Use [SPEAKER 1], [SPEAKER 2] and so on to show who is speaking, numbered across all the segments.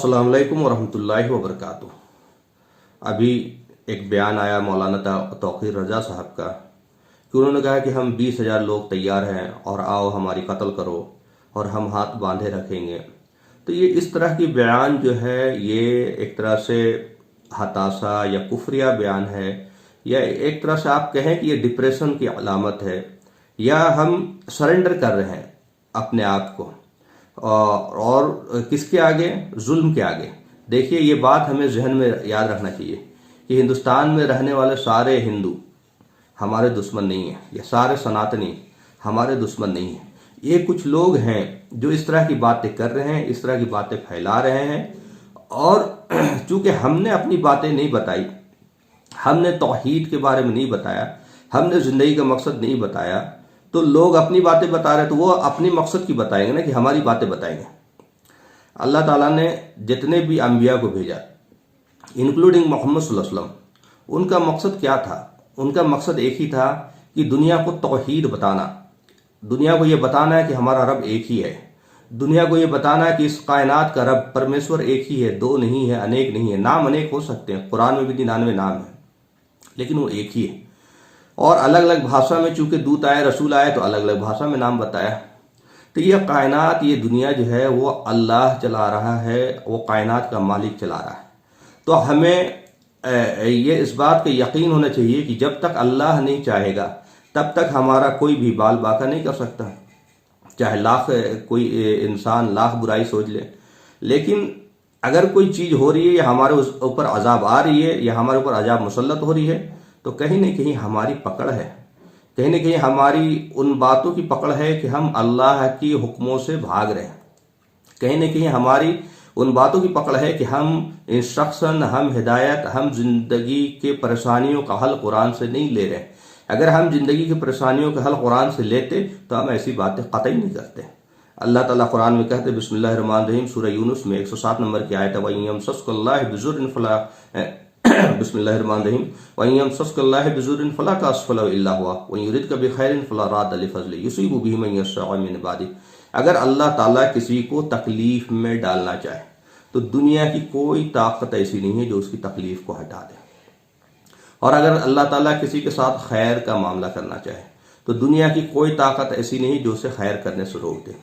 [SPEAKER 1] अस्सलाम वालेकुम वरहमतुल्लाहि वबरकातुह। अभी एक बयान आया मौलाना तौक़ीर रज़ा साहब का कि उन्होंने कहा कि हम 20,000 लोग तैयार हैं और आओ हमारी कत्ल करो और हम हाथ बांधे रखेंगे। तो ये इस तरह की बयान जो है ये एक तरह से हताशा या कुफ्रिया बयान है, या एक तरह से आप कहें कि ये डिप्रेशन की अलामत है, या हम सरेंडर कर रहे हैं अपने आप को और किसके आगे? जुल्म के आगे। देखिए, ये बात हमें जहन में याद रखना चाहिए कि हिंदुस्तान में रहने वाले सारे हिंदू हमारे दुश्मन नहीं हैं, या सारे सनातनी हमारे दुश्मन नहीं हैं। ये कुछ लोग हैं जो इस तरह की बातें कर रहे हैं, इस तरह की बातें फैला रहे हैं, और चूंकि हमने अपनी बातें नहीं बताई, हमने तौहीद के बारे में नहीं बताया, हमने जिंदगी का मकसद नहीं बताया, तो लोग अपनी बातें बता रहे, तो वो अपनी मकसद की बताएंगे ना, कि हमारी बातें बताएंगे। अल्लाह ताला ने जितने भी अंबिया को भेजा, इंक्लूडिंग मोहम्मद सल्लल्लाहु अलैहि वसल्लम, उनका मकसद क्या था? उनका मकसद एक ही था कि दुनिया को तौहीद बताना, दुनिया को ये बताना है कि हमारा रब एक ही है, दुनिया को ये बताना है कि इस कायनात का रब परमेश्वर एक ही है, दो नहीं है, अनेक नहीं है। नाम अनेक हो सकते हैं, कुरान में भी 99 नाम है, लेकिन वो एक ही है। और अलग अलग भाषा में, चूंकि दूत आए, रसूल आए, तो अलग अलग भाषा में नाम बताया। तो ये कायनात, ये दुनिया जो है वो अल्लाह चला रहा है, वो कायनात का मालिक चला रहा है। तो हमें ये इस बात का यकीन होना चाहिए कि जब तक अल्लाह नहीं चाहेगा तब तक हमारा कोई भी बाल बाका नहीं कर सकता, चाहे लाख कोई इंसान लाख बुराई सोच ले। लेकिन अगर कोई चीज़ हो रही है, या हमारे ऊपर अजाब आ रही है, या हमारे ऊपर अजाब मुसल्लत हो रही है, तो कहीं न कहीं हमारी पकड़ है, कहीं न कहीं हमारी उन बातों की पकड़ है कि हम अल्लाह की हुक्मों से भाग रहे हैं। कहीं न कहीं हमारी उन बातों की पकड़ है कि हम इंस्ट्रक्शन, हम हिदायत, हम जिंदगी के परेशानियों का हल कुरान से नहीं ले रहे। अगर हम जिंदगी की परेशानियों का हल कुरान से लेते तो हम ऐसी बातें कतई नहीं करते। अल्लाह ताला कुरान में कहते, बिस्मिल्लाहिर्रहमानिर्रहीम, सूरह यूनुस में 107 नंबर की आयत है, वयमसस्कल्लाहु बिजुर्रिन फला बिस्मिल्लाहिर्रहमानिर्रहीम, वयमसस्कल्लाहु बिजुर्रिन फला काशिफा इल्ला हुवा वयुरिदका बिखैरिन फला राद्दा लिफज़लिही युसीबु बिही मन यशाअ मिन इबादिही। अगर अल्लाह ताला किसी को तकलीफ में डालना चाहे तो दुनिया की कोई ताकत ऐसी नहीं है जो उसकी तकलीफ को हटा दे। और अगर अल्लाह ताला किसी के साथ खैर का मामला करना चाहे तो दुनिया की कोई ताकत ऐसी नहीं जो उसे खैर करने से रोक दे।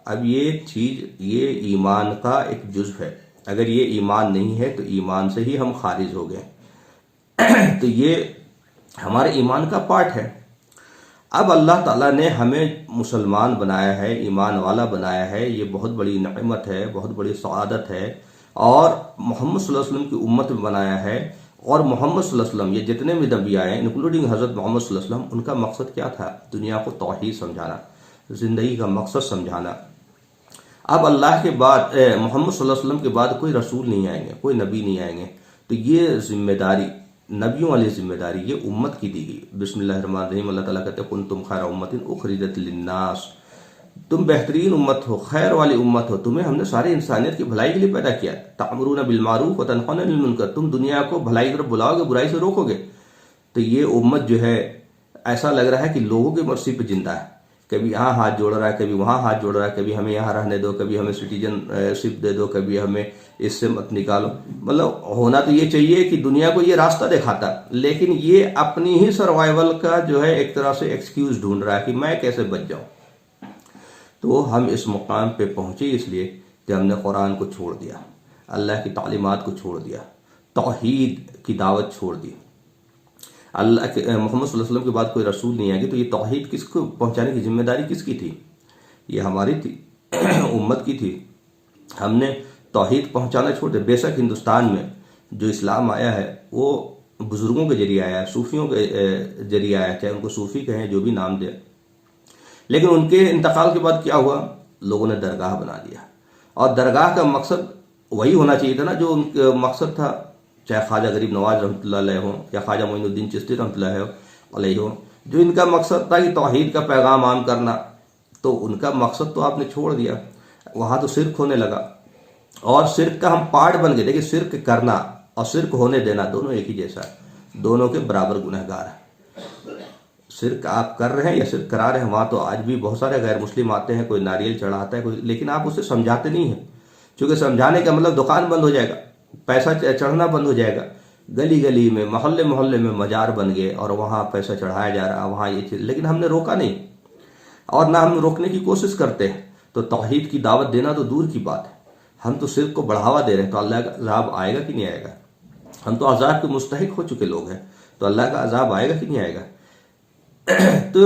[SPEAKER 1] अब ये चीज़, ये ईमान का एक जुज़ है। अगर ये ईमान नहीं है तो ईमान से ही हम खारिज हो गए। तो ये हमारे ईमान का पार्ट है। अब अल्लाह ताला ने हमें मुसलमान बनाया है, ईमान वाला बनाया है, ये बहुत बड़ी नेमत है, बहुत बड़ी सआदत है। और मोहम्मद सल्लल्लाहु अलैहि वसल्लम की उम्मत में बनाया है। और मोहम्मद सल्लल्लाहु अलैहि वसल्लम, ये जितने भी नबी आए, इंक्लूडिंग हज़रत मोहम्मद सल्लल्लाहु अलैहि वसल्लम, उनका मकसद क्या था? दुनिया को तौहीद समझाना, ज़िंदगी का मकसद समझाना। अब अल्लाह के बाद, मोहम्मद सल्लल्लाहु अलैहि वसल्लम के बाद कोई रसूल नहीं आएंगे, कोई नबी नहीं आएंगे। तो ये जिम्मेदारी, नबियों वाली जिम्मेदारी, ये उम्मत की दी गई। बिस्मिल्लाहिर्रहमानिर्रहीम, अल्लाह ताला कहते हैं, कुंतुम खैरा उम्मतिन उखरिजत लिन्नास, तुम बेहतरीन उम्मत हो, खैर वाली उम्मत हो, तुम्हें हमने सारी इंसानियत की भलाई के लिए पैदा किया। तामुरून बिल मारूफ व तनहौना अनिल मुनकर, तुम दुनिया को भलाई की तरफ बुलाओगे, बुराई से रोकोगे। तो ये उम्मत जो है, ऐसा लग रहा है कि लोगों की मर्जी पे जिंदा है। कभी यहाँ हाथ जोड़ रहा है, कभी वहाँ हाथ जोड़ रहा है, कभी हमें यहाँ रहने दो, कभी हमें सिटीजनशिप दे दो, कभी हमें इससे मत निकालो। मतलब होना तो ये चाहिए कि दुनिया को ये रास्ता दिखाता, लेकिन ये अपनी ही सर्वाइवल का जो है एक तरह से एक्सक्यूज ढूंढ रहा है कि मैं कैसे बच जाऊं। तो हम इस मुकाम पे पहुंचे इसलिए कि हमने कुरान को छोड़ दिया, अल्लाह की तालीमात को छोड़ दिया, तौहीद की दावत छोड़ दी। अल्लाह के मोहम्मद सल्लल्लाहु अलैहि वसल्लम के बाद कोई रसूल नहीं आएगी, तो ये तौहीद किसको पहुंचाने की जिम्मेदारी किसकी थी? ये हमारी थी, उम्मत की थी। हमने तौहीद पहुंचाना छोड़ दिया। बेशक हिंदुस्तान में जो इस्लाम आया है वो बुजुर्गों के जरिए आया है, सूफियों के जरिए आया है, चाहे उनको सूफी कहें, जो भी नाम दे। लेकिन उनके इंतकाल के बाद क्या हुआ? लोगों ने दरगाह बना दिया। और दरगाह का मकसद वही होना चाहिए था ना जो उनका मकसद था, चाहे ख्वाजा गरीब नवाज रहमतुल्लाह अलैह हो, या ख्वाजा मोइनुद्दीन चिश्ती रहमतुल्लाह अलैह हो, जो इनका मकसद था कि तौहीद का पैगाम आम करना। तो उनका मकसद तो आपने छोड़ दिया, वहाँ तो शिर्क होने लगा। और शिर्क का हम पार्ट बन गए। देखिए, शिर्क करना और शिर्क होने देना दोनों एक ही जैसा है, दोनों के बराबर गुनहगार है। शिर्क आप कर रहे हैं या शिर्क करा रहे हैं, वहाँ तो आज भी बहुत सारे गैर मुस्लिम आते हैं, कोई नारियल चढ़ाता है, कोई, लेकिन आप उसे समझाते नहीं हैं क्योंकि समझाने का मतलब दुकान बंद हो जाएगा, पैसा चढ़ना बंद हो जाएगा। गली गली में, मोहल्ले मोहल्ले में मजार बन गए और वहाँ पैसा चढ़ाया जा रहा, वहाँ ये चीज़, लेकिन हमने रोका नहीं और ना हम रोकने की कोशिश करते हैं। तो तौहीद की दावत देना तो दूर की बात है, हम तो सिर्फ को बढ़ावा दे रहे हैं। तो अल्लाह का अजाब आएगा कि नहीं आएगा? हम तो अजाब के मुस्तहिक हो चुके लोग हैं, तो अल्लाह का अजाब आएगा कि नहीं आएगा? तो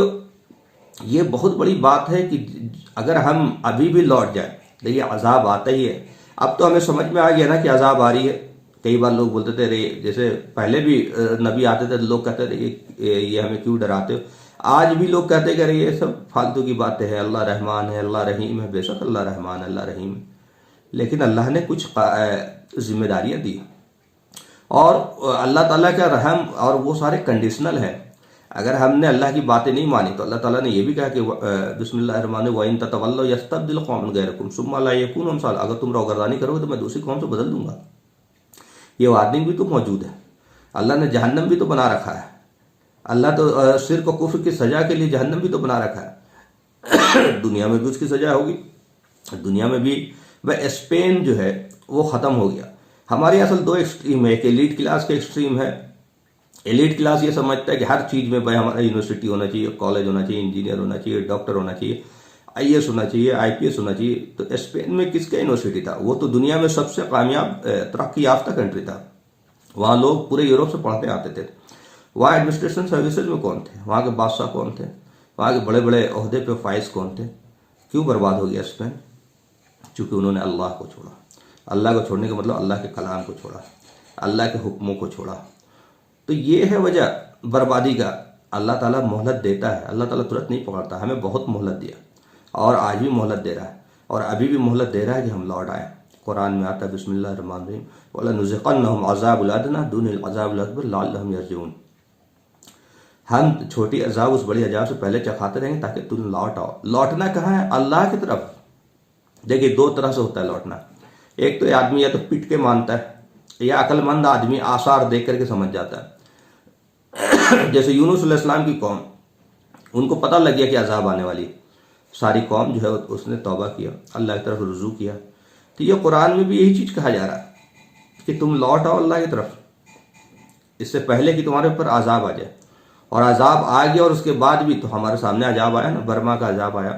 [SPEAKER 1] ये बहुत बड़ी बात है कि अगर हम अभी भी लौट जाए, देखिए अजाब आता ही है। अब तो हमें समझ में आ गया ना कि अजाब आ रही है। कई बार लोग बोलते थे, रे जैसे पहले भी नबी आते थे, लोग कहते थे ये हमें क्यों डराते हो। आज भी लोग कहते कि अरे ये सब फालतू की बातें हैं, अल्लाह रहमान है, अल्लाह रहीम है। बेशक अल्लाह रहमान, अल्लाह रहीम है, लेकिन अल्लाह ने कुछ जिम्मेदारियां दी और अल्लाह ताला का रहम और वो सारे कंडीशनल है। अगर हमने अल्लाह की बातें नहीं मानी तो अल्लाह ताला ने ये भी कहा कि बिस्मिल्लाहिर्रहमानिर्रहीम व इन ततवल्लौ यस्तब्दिल कौमन गैरकुम सुम्मा ला यकूनू अमसाल, अगर तुम रोगर्दानी करोगे तो मैं दूसरी कौम से बदल दूंगा। ये वार्निंग भी तो मौजूद है। अल्लाह ने जहन्नम भी तो बना रखा है। अल्लाह तो शिर्क और कुफ्र की सजा के लिए जहन्नम भी तो बना रखा है। दुनिया में भी उसकी सजा होगी। दुनिया में भी वह स्पेन जो है वो ख़त्म हो गया। हमारे असल दो एक्सट्रीम है, एक एलीट क्लास का एक्सट्रीम है। एलीट क्लास ये समझता है कि हर चीज़ में भाई हमारा यूनिवर्सिटी होना चाहिए, कॉलेज होना चाहिए, इंजीनियर होना चाहिए, डॉक्टर होना चाहिए, आईएएस होना चाहिए, आईपीएस होना चाहिए। तो स्पेन में किसका यूनिवर्सिटी था? वो तो दुनिया में सबसे कामयाब तरक्की याफ्ता कंट्री था। वहाँ लोग पूरे यूरोप से पढ़ने आते थे। वहाँ एडमिनिस्ट्रेशन सर्विसेज में कौन थे? वहाँ के बादशाह कौन थे? वहाँ के बड़े बड़े ओहदे पे फाइज कौन थे? क्यों बर्बाद हो गया स्पेन? चूँकि उन्होंने अल्लाह को छोड़ा। अल्लाह को छोड़ने का मतलब अल्लाह के कलाम को छोड़ा, अल्लाह के हुक्मों को छोड़ा। तो ये है वजह बर्बादी का। अल्लाह ताला मोहलत देता है, अल्लाह ताला तुरंत नहीं पकड़ता। हमें बहुत मोहलत दिया और आज भी मोहलत दे रहा है और अभी भी मोहलत दे रहा है कि हम लौट आए। कुरान में आता है बिस्मिल्लाहिर्रहमानिर्रहीम वलनुज़िक़न्नहुम अज़ाबुल अदना दूनल अज़ाबिल अकबर लअल्लहुम यरजिऊन। हम छोटी अजाब उस बड़ी अजाब से पहले चखाते रहेंगे ताकि तुम लौट आओ। लौटना कहाँ है? अल्लाह की तरफ। देखिए दो तरह से होता है लौटना। एक तो आदमी या तो पिट के मानता है, या अक्लमंद आदमी आसार देख करके समझ जाता है। जैसे यूनुस अलैहिस्सलाम की कौम, उनको पता लग गया कि अजाब आने वाली। सारी कौम जो है उसने तौबा किया, अल्लाह की तरफ रुजू किया। तो ये कुरान में भी यही चीज़ कहा जा रहा है कि तुम लौट आओ अल्लाह की तरफ, इससे पहले कि तुम्हारे ऊपर अजाब आ जाए। और अजाब आ गया और उसके बाद भी तो हमारे सामने अजाब आया ना। बर्मा का अजाब आया,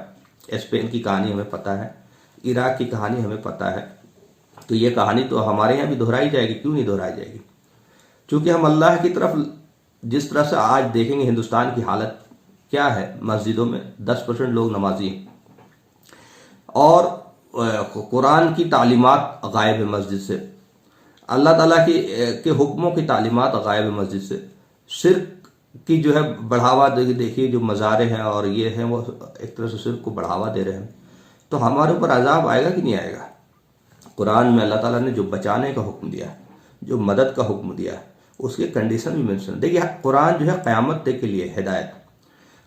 [SPEAKER 1] स्पेन की कहानी हमें पता है, इराक की कहानी हमें पता है। तो ये कहानी तो हमारे यहाँ भी दोहराई जाएगी। क्यों नहीं दोहराई जाएगी? क्योंकि हम अल्लाह की तरफ जिस तरह से आज देखेंगे हिंदुस्तान की हालत क्या है। मस्जिदों में 10% लोग नमाजी हैं और कुरान की तालीमात गायब है मस्जिद से, अल्लाह ताला के हुक्मों की तालीमात गायब है मस्जिद से। शिर्क की जो है बढ़ावा देखिए, जो मज़ारे हैं और ये हैं वो एक तरह से शिर्क को बढ़ावा दे रहे हैं। तो हमारे ऊपर अजाब आएगा कि नहीं आएगा? कुरान में अल्लाह ताला ने जो बचाने का हुक्म दिया है, जो मदद का हुक्म दिया है, उसके कंडीशन भी मेंशन। देखिए कुरान जो है क़यामत तक के लिए हिदायत,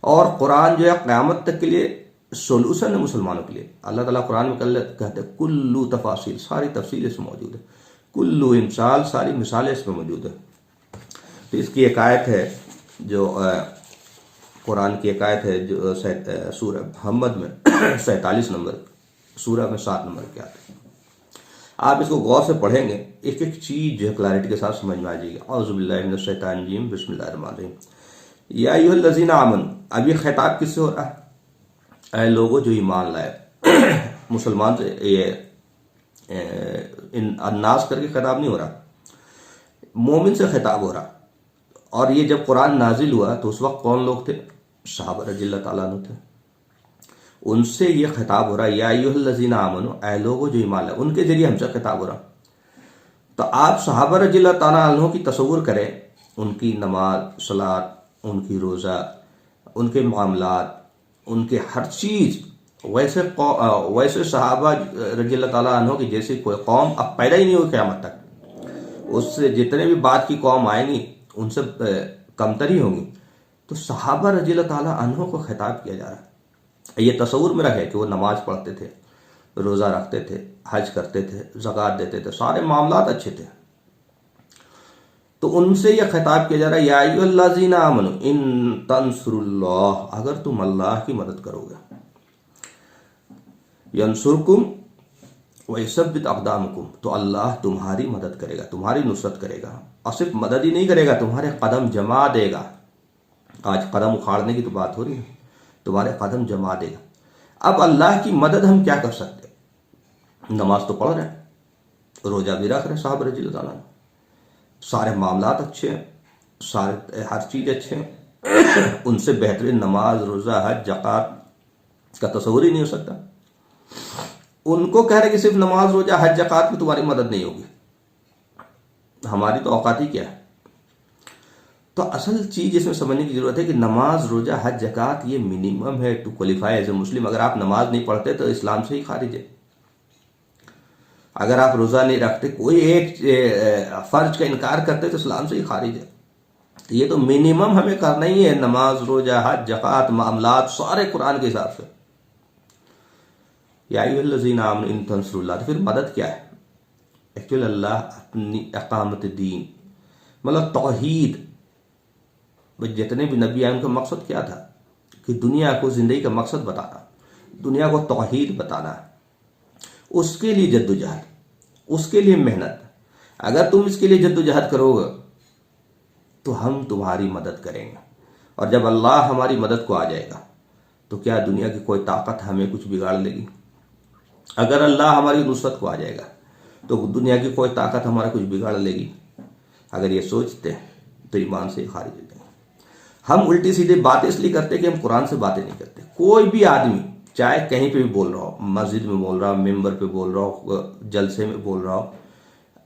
[SPEAKER 1] और कुरान जो है क़यामत तक के लिए सोल्यूशन है मुसलमानों के लिए। अल्लाह ताला कुरान में कहते हैं कुल्लू तफासिल, सारी तफसील इसमें मौजूद है। कुल्लू इमसाल, सारी मिसालें इसमें मौजूद है। तो इसकी एक आयत है जो कुरान की एक आयत है जो सूरह मोहम्मद में 47 नंबर सूरह में 7 नंबर की आयत है। आप इसको गौर से पढ़ेंगे, एक एक चीज़ जो है क्लैरिटी के साथ समझ में आ जाएगी। औज़ु बिल्लाहि मिनश शैतानिर रजीम, बिस्मिल्लाहिर्रहमानिर्रहीम। या अय्युहल्लज़ीना आमनू, अब ये खिताब किससे हो रहा है? ऐ लोगों जो ईमान लाए। मुसलमान से ये अन्नास करके खिताब नहीं हो रहा, मोमिन से खिताब हो रहा। और ये जब कुरान नाजिल हुआ तो उस वक्त कौन लोग थे? सहाबा रज़ियल्लाहु ताला अन्हु थे, उनसे ये खिताब हो रहा है। या अय्युहल्लज़ीना आमनू, ऐ लोगों जो ईमान लाए, उनके जरिए हमसे खिताब हो रहा। तो आप सहाबा रज़ियल्लाहु ताला अन्हु की तसव्वुर करें, उनकी नमाज, सलात, उनकी रोज़ा, उनके मामलात, उनके हर चीज़ वैसे सहाबा रज़ियल्लाहु ताला अन्हु की जैसी कोई कौम अब पैदा ही नहीं हुई क़यामत तक। उससे जितने भी बाद की कौम आएंगी उनसे कमतर ही होंगी। तो सहाबा रज़ियल्लाहु ताला अन्हु को खिताब किया जा रहा है। ये तसव्वुर में रखे कि वो नमाज पढ़ते थे, रोज़ा रखते थे, हज करते थे, ज़कात देते थे, सारे मामलात अच्छे थे। तो उनसे यह खिताब किया जा रहा है, या अय्युहल्लज़ीना आमनू इन तंसुरुल्लाह, अगर तुम अल्लाह की मदद करोगे, यंसुरकुम वयसब्बित अक़दामकुम, तो अल्लाह तुम्हारी मदद करेगा, तुम्हारी नुसरत करेगा, और सिर्फ मदद ही नहीं करेगा, तुम्हारे कदम जमा देगा। आज कदम उखाड़ने की तो बात हो रही है, तुम्हारे कदम जमा देगा। अब अल्लाह की मदद हम क्या कर सकते हैं? नमाज तो पढ़ रहे हैं, रोजा भी रख रहे हैं साहब रजी अल्लाह ताला, सारे मामलात अच्छे हैं, सारे हर चीज़ अच्छे हैं, उनसे बेहतरीन नमाज, रोज़ा, हज, ज़कात का तस्वुर ही नहीं हो सकता। उनको कह रहे कि सिर्फ नमाज, रोज़ा, हज, ज़कात में तुम्हारी मदद नहीं होगी, हमारी तो औकात ही क्या है। तो असल चीज़ इसमें समझने की ज़रूरत है कि नमाज, रोज़ा, हज, ज़कात ये मिनिमम है टू क्वालिफाई एज ए मुस्लिम। अगर आप नमाज नहीं पढ़ते तो इस्लाम से ही खारिज है। अगर आप रोज़ा नहीं रखते, कोई एक फ़र्ज का इनकार करते तो इस्लाम से ही खारिज है। तो ये तो मिनिमम हमें करना ही है, नमाज, रोज़ा, हज, ज़कात, मामलात सारे कुरान के हिसाब से। या अय्युहल्लज़ीना आमनू इन तंसुरुल्लाह, तो फिर मदद क्या है? एक्चुअली अल्लाह अपनी इक़ामत दीन, मतलब तौहीद, जितने भी नबी आए उनका मकसद क्या था? कि दुनिया को ज़िंदगी का मकसद बताना, दुनिया को तौहीद बताना, उसके लिए जद्दोजहद, उसके लिए मेहनत। अगर तुम इसके लिए जद्दोजहद करोगे तो हम तुम्हारी मदद करेंगे, और जब अल्लाह हमारी मदद को आ जाएगा तो क्या दुनिया की कोई ताकत हमें कुछ बिगाड़ लेगी? अगर अल्लाह हमारी नुसरत को आ जाएगा तो दुनिया की कोई ताकत हमारा कुछ बिगाड़ लेगी? अगर ये सोचते हैं तो ईमान से खारिज हो जाएंगे। हम उल्टी सीधी बातें इसलिए करते हैं कि हम कुरान से बातें नहीं करते। कोई भी आदमी चाहे कहीं पे भी बोल रहा हो, मस्जिद में बोल रहा हो, मेंबर पे बोल रहा हो, जलसे में बोल रहा हो,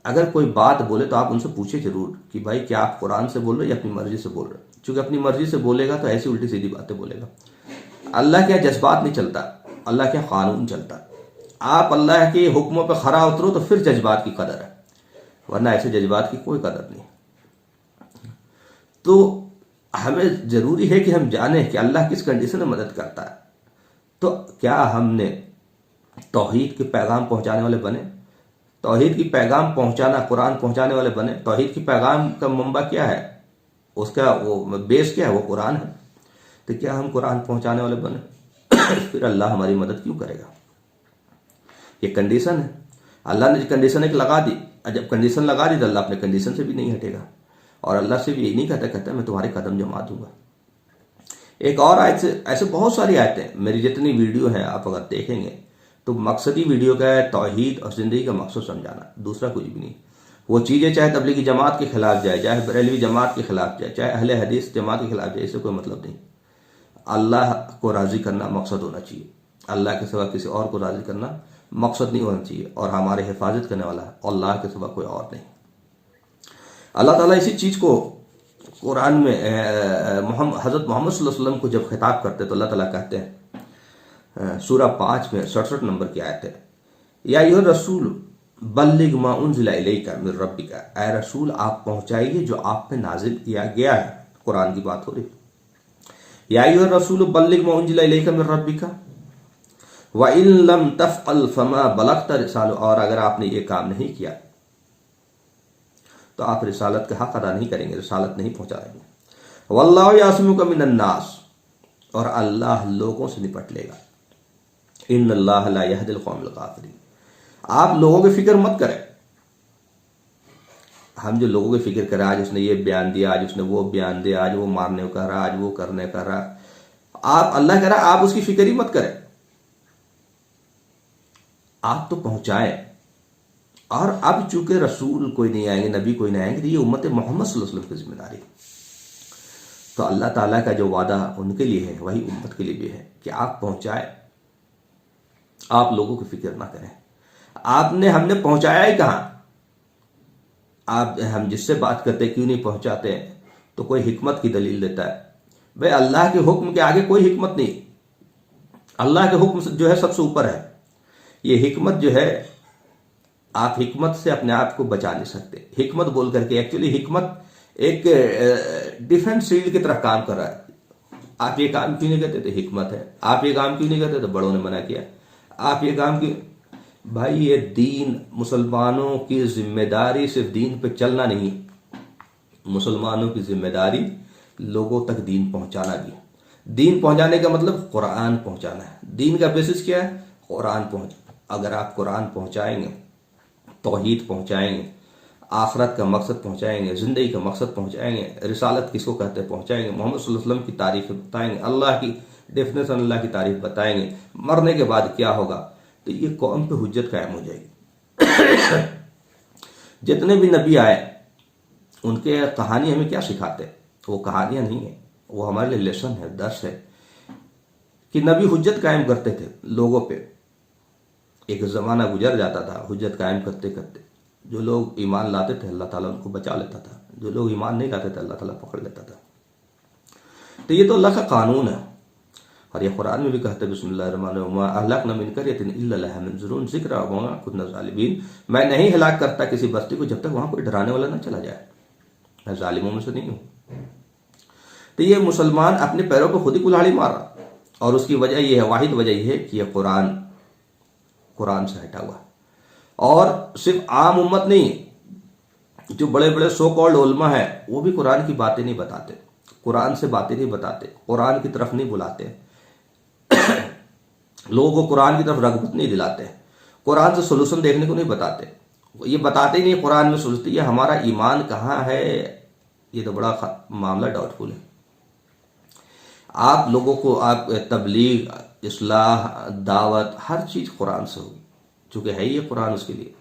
[SPEAKER 1] अगर कोई बात बोले तो आप उनसे पूछे जरूर कि भाई क्या आप कुरान से बोल रहे हो या अपनी मर्जी से बोल रहे हो? क्योंकि अपनी मर्जी से बोलेगा तो ऐसी उल्टी सीधी बातें बोलेगा। अल्लाह के जज्बात नहीं चलता, अल्लाह के कानून चलता। आप अल्लाह के हुक्मों पर खरा उतरो तो फिर जज्बात की कदर है, वरना ऐसे जज्बात की कोई कदर नहीं। तो हमें ज़रूरी है कि हम जाने कि अल्लाह किस कंडीशन में मदद करता है। तो क्या हमने तौहीद के पैगाम पहुंचाने वाले बने? तौहीद की पैगाम पहुंचाना, कुरान पहुंचाने वाले बने? तौहीद की पैगाम का मंबा क्या है, उसका वो बेस क्या है? वो कुरान है। तो क्या हम कुरान पहुंचाने वाले बने? फिर अल्लाह हमारी मदद क्यों करेगा? ये कंडीशन है, अल्लाह ने कंडीशन एक लगा दी। जब कंडीशन लगा दी तो अल्लाह अपने कंडीशन से भी नहीं हटेगा, और अल्लाह से भी यही नहीं कहता मैं तुम्हारे कदम जमा दूंगा। एक और आयत से, ऐसे बहुत सारी आयतें, मेरी जितनी वीडियो हैं आप अगर देखेंगे तो मकसद ही वीडियो का है तौहीद और ज़िंदगी का मकसद समझाना, दूसरा कुछ भी नहीं। वो चीज़ें चाहे तबलीगी जमात के खिलाफ जाए, चाहे बरेलवी जमात के खिलाफ जाए, चाहे अहले हदीस जमात के खिलाफ जाए, इससे कोई मतलब नहीं। अल्लाह को राज़ी करना मकसद होना चाहिए, अल्लाह के सिवा किसी और को राज़ी करना मकसद नहीं होना चाहिए। और हमारे हिफाजत करने वाला अल्लाह के सिवा कोई और नहीं। अल्लाह ताला इसी चीज़ को कुरान में हज़रत मोहम्मद सल्लल्लाहु अलैहि वसल्लम को जब खिताब करते तो अल्लाह ताला कहते हैं, सूरा 5 में 67 नंबर की आयत है, या अय्युहर रसूल बल्लिग मा उन्ज़िला इलैका मिन रब्बिका, ऐ रसूल आप पहुंचाइए जो आप पे नाजिल किया गया है। कुरान की बात हो रही। या अय्युहर रसूल बल्लिग मा उन्ज़िला इलैका मिन रब्बिका व इन लम तफ़अल फमा बलगता रिसालतहु, और अगर आपने ये काम नहीं किया तो आप रिसालत का हक अदा नहीं करेंगे, रिसालत नहीं पहुंचा देंगे। वल्लाहु यासिमुका मिनन नास, और अल्लाह लोगों से निपट लेगा। इन्नल्लाह ला यहदिल कौमल काफिरीन, आप लोगों की फिक्र मत करें। हम जो लोगों की फिक्र करें, आज उसने ये बयान दिया, आज उसने वो बयान दिया, आज वो मारने का रहा, आज वो करने का रहा, आप अल्लाह कह रहा आप उसकी फिक्र ही मत करें, आप तो पहुंचाएं। और अब चूंकि रसूल कोई नहीं आएंगे, नबी कोई नहीं आएंगे, तो ये उम्मत मोहम्मद सल्लल्लाहु अलैहि वसल्लम की जिम्मेदारी। तो अल्लाह ताला का जो वादा उनके लिए है वही उम्मत के लिए भी है कि आप पहुंचाए, आप लोगों की फिक्र ना करें। हमने पहुंचाया ही कहां? हम जिससे बात करते क्यों नहीं पहुंचाते? तो कोई हिकमत की दलील देता है। भाई अल्लाह के हुक्म के आगे कोई हिकमत नहीं, अल्लाह के हुक्म जो है सबसे ऊपर है। ये हिकमत जो है, आप हिकमत से अपने आप को बचा नहीं सकते। हिकमत बोल करके एक्चुअली हिकमत एक डिफेंस शील्ड की तरह काम कर रहा है। आप ये काम क्यों नहीं करते? तो हिकमत है। आप ये काम क्यों नहीं करते? तो बड़ों ने मना किया। आप ये काम क्यों? भाई ये दीन, मुसलमानों की जिम्मेदारी सिर्फ दीन पे चलना नहीं, मुसलमानों की जिम्मेदारी लोगों तक दीन पहुंचाना भी। दीन पहुंचाने का मतलब कुरान पहुंचाना है। दीन का बेसिस क्या है? कुरान अगर आप कुरान पहुंचाएंगे, तौहीद पहुंचाएंगे, आखरत का मकसद पहुंचाएंगे, ज़िंदगी का मकसद पहुंचाएंगे, रिसालत किसको कहते हैं पहुंचाएंगे, मोहम्मद सल्लल्लाहु अलैहि वसल्लम की तारीफ बताएंगे, अल्लाह की डेफिनेशन, अल्लाह की तारीफ बताएंगे, मरने के बाद क्या होगा, तो ये कौम पे हुज्जत कायम हो जाएगी। जितने भी नबी आए उनके कहानी हमें क्या सिखाते हैं? वो कहानियां नहीं है, वो हमारे लिए लेसन है, दर्स है कि नबी हुज्जत कायम करते थे लोगों पे। एक ज़माना गुजर जाता था हुज्जत कायम करते करते, जो लोग ईमान लाते थे अल्लाह ताला उनको बचा लेता था, जो लोग ईमान नहीं लाते थे अल्लाह ताला पकड़ लेता था। तो ये तो अल्लाह का कानून है। और ये कुरान में भी कहते हैं बिस्मिल्लाहिर्रहमानिर्रहीम, मैं नहीं हिलाक करता किसी बस्ती को जब तक वहां कोई डराने वाला ना चला जाए, मैं जालिमों में से नहीं हूं। तो ये मुसलमान अपने पैरों पर खुद ही कुल्हाड़ी मार रहा, और उसकी वजह यह है, वाहिद वजह यह है कि यह कुरान से हटा हुआ। और सिर्फ आम उम्मत नहीं, जो बड़े बड़े सो कॉल्ड उलमा है वो भी कुरान की बातें नहीं बताते, कुरान से बातें नहीं बताते, कुरान की तरफ नहीं बुलाते, लोगों को कुरान की तरफ रगबत नहीं दिलाते, कुरान से सोल्यूशन देखने को नहीं बताते। ये बताते ही नहीं कुरान में सोचते ये हमारा ईमान कहाँ है, ये तो बड़ा मामला डाउटफुल है। आप लोगों को आप तबलीग, इस्लाह, दावत, हर चीज़ कुरान से होगी, चूँकि है ये कुरान उसके लिए।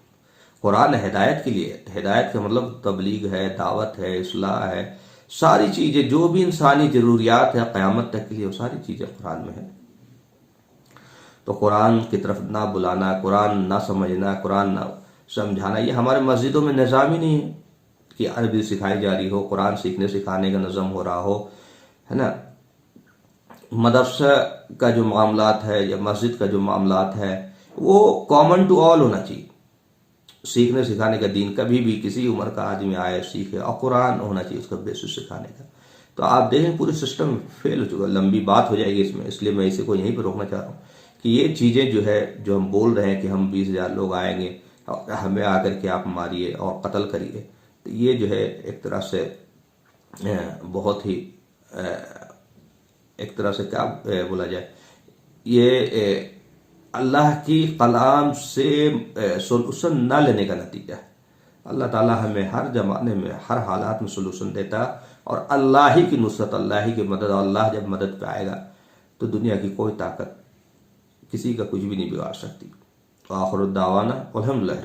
[SPEAKER 1] कुरान हिदायत के लिए, हिदायत का मतलब तबलीग है, दावत है, इस्लाह है, सारी चीज़ें जो भी इंसानी ज़रूरियात है क़यामत तक के लिए, वो सारी चीज़ें कुरान में है। तो कुरान की तरफ ना बुलाना, कुरान ना समझना, कुरान ना समझाना, ये हमारे मस्जिदों में निज़ाम ही नहीं है कि अरबी सिखाई जा रही हो, कुरान सीखने सिखाने का निज़ाम हो रहा हो, है ना। मदरसा का जो मामलात है या मस्जिद का जो मामलात है वो कॉमन टू ऑल होना चाहिए। सीखने सिखाने का, दीन कभी भी किसी उम्र का आदमी आए सीखे, और कुरान होना चाहिए उसका बेसिस सिखाने का। तो आप देखें पूरे सिस्टम फेल हो चुका, लंबी बात हो जाएगी इसमें, इसलिए मैं इसे को यहीं पर रोकना चाह रहा हूँ कि ये चीज़ें जो है, जो हम बोल रहे हैं कि हम 20,000 लोग आएंगे और हमें आकर के आप मारिए और कत्ल करिए, तो ये जो है एक तरह से बहुत ही एक तरह से क्या बोला जाए, ये अल्लाह की कलाम से सोल्यूशन ना लेने का नतीजा है। अल्लाह ताला हमें हर ज़माने में, हर हालात में सोल्यूशन देता, और अल्लाह ही की नुसरत, अल्लाह ही की मदद, अल्लाह जब मदद पे आएगा तो दुनिया की कोई ताकत किसी का कुछ भी नहीं बिगाड़ सकती। आखिर दावाना अल्हम्दुलिल्लाह।